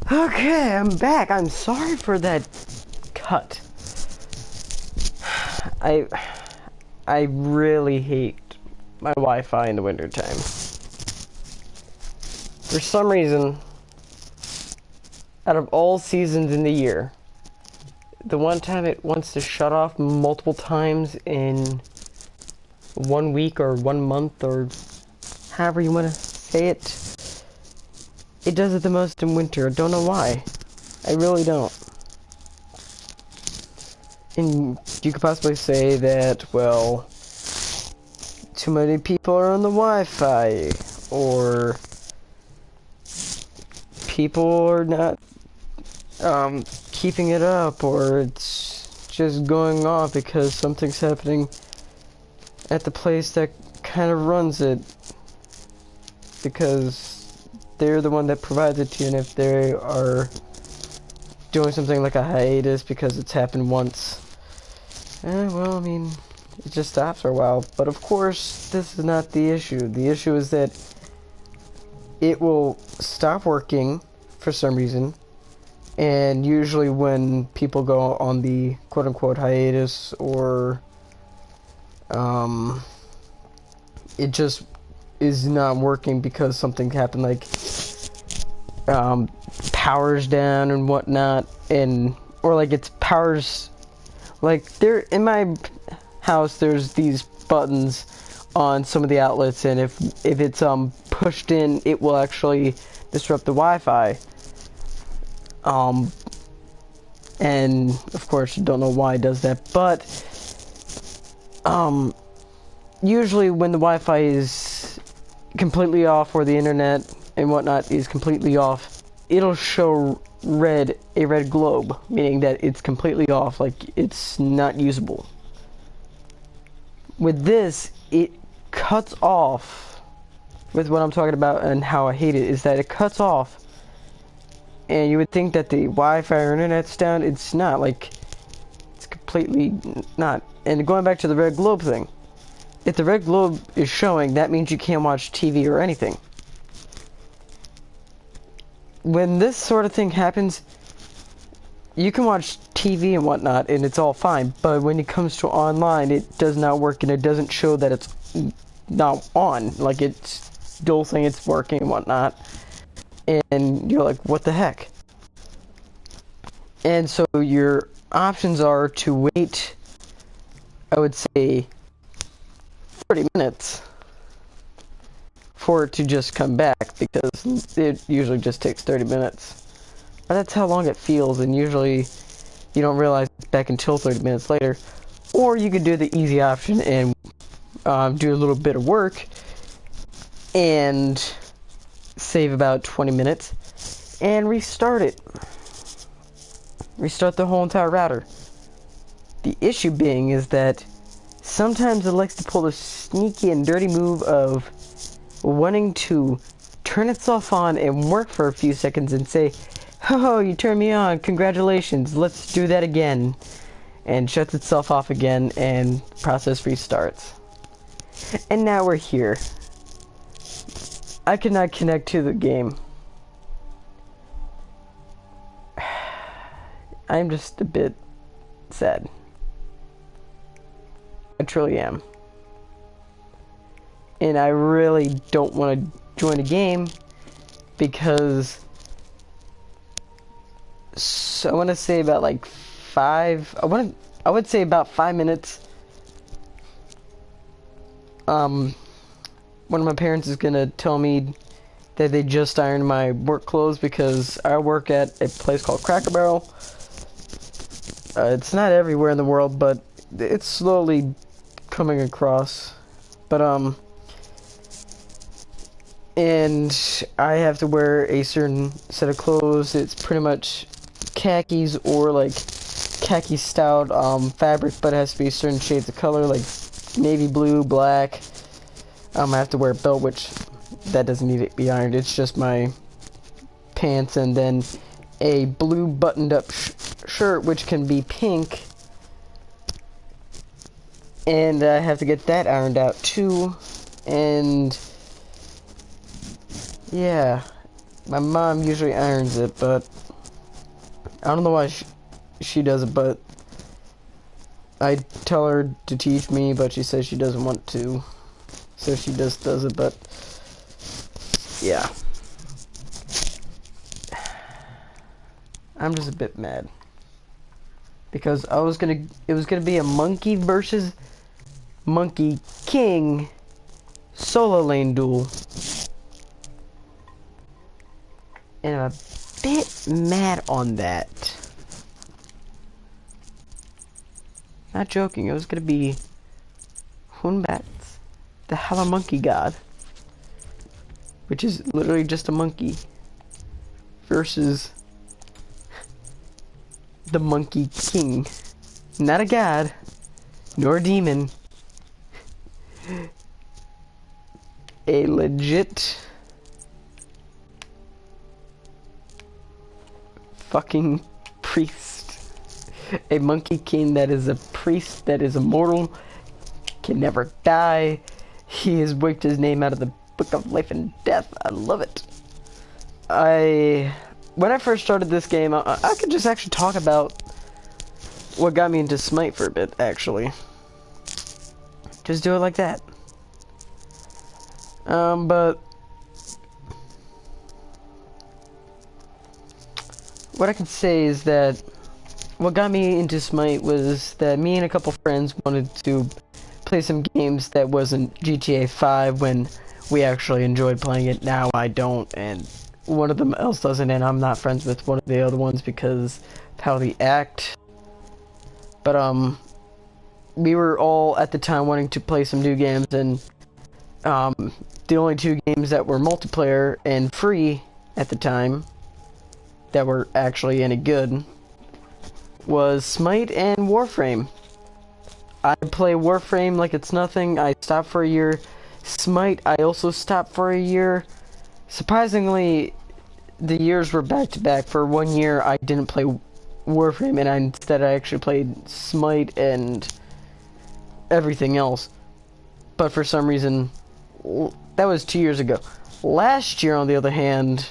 Okay, I'm back. I'm sorry for that cut. I really hate my Wi-Fi in the wintertime. For some reason, out of all seasons in the year, the one time it wants to shut off multiple times in 1 week or 1 month or however you want to say it, it does it the most in winter. I don't know why. I really don't. And you could possibly say that, well, too many people are on the Wi-Fi, or people are not keeping it up, or it's just going off because something's happening at the place that kind of runs it, because they're the one that provides it to you, and if they are doing something like a hiatus because it's happened once, well, I mean, it just stops for a while. But of course, this is not the issue. The issue is that it will stop working for some reason, and usually when people go on the quote-unquote hiatus, or it just is not working because something happened, like power's down and whatnot, and or like it's powers, like there in my house there's these buttons on some of the outlets, and if it's pushed in, it will actually disrupt the Wi-Fi. And of course, don't know why it does that, but usually when the Wi-Fi is completely off, or the internet and whatnot is completely off, it'll show a red globe, meaning that it's completely off, like it's not usable. With this, it cuts off. With what I'm talking about and how I hate it, is that it cuts off, and you would think that the Wi-Fi or internet's down. It's not. Like, it's completely not. And going back to the red globe thing, if the red globe is showing, that means you can't watch TV or anything. When this sort of thing happens, you can watch TV and whatnot, and it's all fine, but when it comes to online, it does not work, and it doesn't show that it's not on. Like, it's still saying it's working and whatnot, and you're like, what the heck? And so your options are to wait, I would say, 30 minutes for it to just come back, because it usually just takes 30 minutes. But that's how long it feels, and usually you don't realize it's back until 30 minutes later. Or you could do the easy option and do a little bit of work and save about 20 minutes and restart it. Restart the whole entire router. The issue being is that sometimes it likes to pull the sneaky and dirty move of wanting to turn itself on and work for a few seconds and say, "Oh, you turned me on, congratulations, let's do that again," and shuts itself off again, and process restarts. And now we're here. I cannot connect to the game. I'm just a bit sad. I truly am. And I really don't want to join a game, because so I want to say about like I would say about 5 minutes. One of my parents is gonna tell me that they just ironed my work clothes, because I work at a place called Cracker Barrel. It's not everywhere in the world, but it's slowly coming across. But and I have to wear a certain set of clothes. It's pretty much khakis, or like khaki styled fabric, but it has to be certain shades of color, like navy blue, black. I have to wear a belt, which that doesn't need to be ironed. It's just my pants, and then a blue buttoned up shirt, which can be pink, and I have to get that ironed out too. And yeah, My mom usually irons it, but I don't know why she does it, but I tell her to teach me, but she says she doesn't want to. So she just does it, but yeah. I'm just a bit mad. Because it was gonna be a monkey versus monkey king solo lane duel. And I'm a bit mad on that. Not joking, it was gonna be Hunbats, the Hella Monkey God, which is literally just a monkey, versus the Monkey King. Not a god, nor a demon. A legit fucking priest. A Monkey King that is a priest, that is immortal, can never die. He has wiped his name out of the book of life and death. I love it. When I first started this game, I could just actually talk about what got me into Smite for a bit, actually. Just do it like that. But what I can say is that what got me into Smite was that me and a couple friends wanted to play some games that wasn't GTA 5 when we actually enjoyed playing it. Now I don't, and one of them else doesn't, and I'm not friends with one of the other ones because of how they act. But we were all at the time wanting to play some new games, and the only two games that were multiplayer and free at the time that were actually any good was Smite and Warframe. I play Warframe like it's nothing. I stopped for a year. Smite, I also stopped for a year. Surprisingly, the years were back to back. For 1 year, I didn't play Warframe, and instead I actually played Smite and everything else. But for some reason, that was 2 years ago. Last year, on the other hand,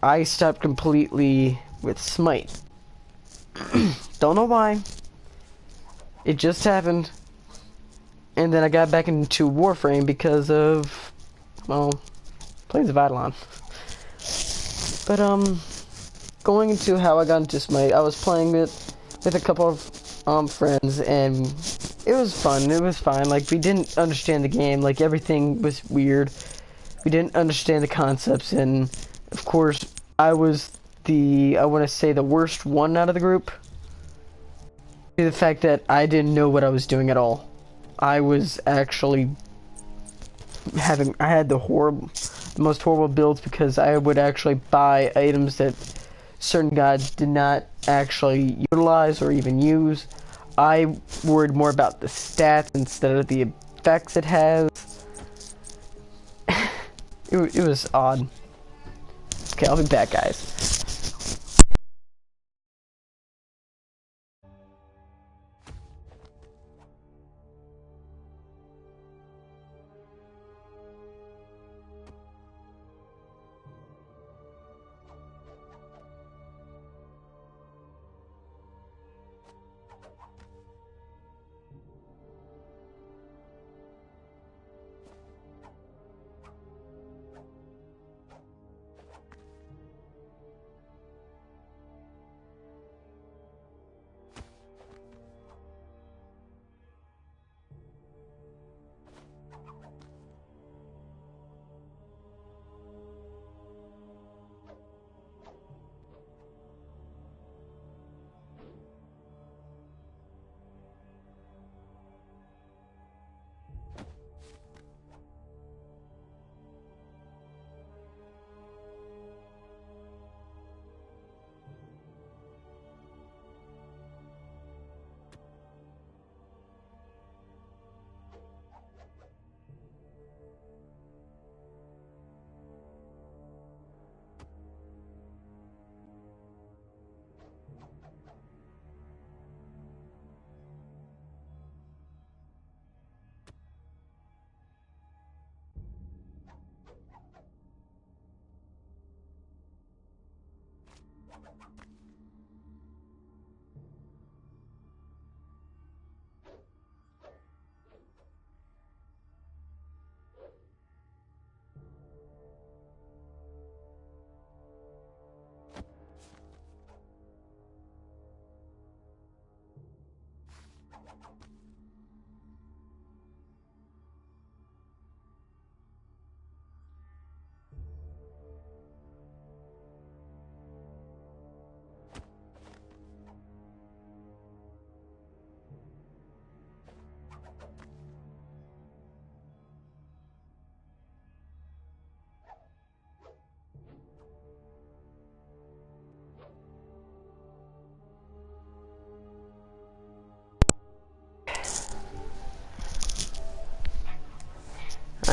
I stopped completely with Smite. Don't know why. It just happened. And then I got back into Warframe because of, well, Plains of Eidolon. But, going into how I got into Smite, I was playing it with a couple of, friends, and it was fun. It was fine. Like, we didn't understand the game. Like, everything was weird. We didn't understand the concepts, and, of course, I was I want to say the worst one out of the group. The fact that I didn't know what I was doing at all. I was actually I had the most horrible builds because I would actually buy items that certain gods did not actually utilize or even use. I worried more about the stats instead of the effects it has. It was odd. Okay, I'll be back, guys.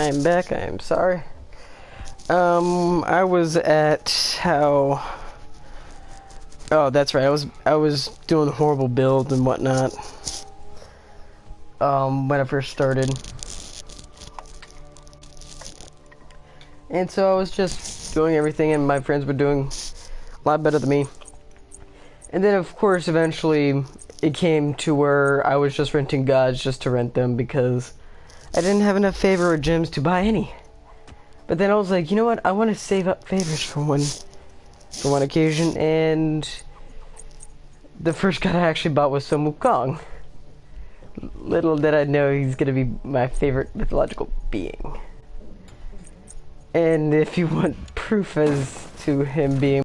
I am back. I am sorry. I was at how... Oh, that's right. I was doing horrible builds and whatnot. When I first started. And so I was just doing everything, and my friends were doing a lot better than me. And then, of course, eventually it came to where I was just renting gods just to rent them because I didn't have enough favor or gems to buy any. But then I was like, you know what? I want to save up favors for one occasion, and the first god I actually bought was Sun Wukong. Little did I know he's gonna be my favorite mythological being. And if you want proof as to him being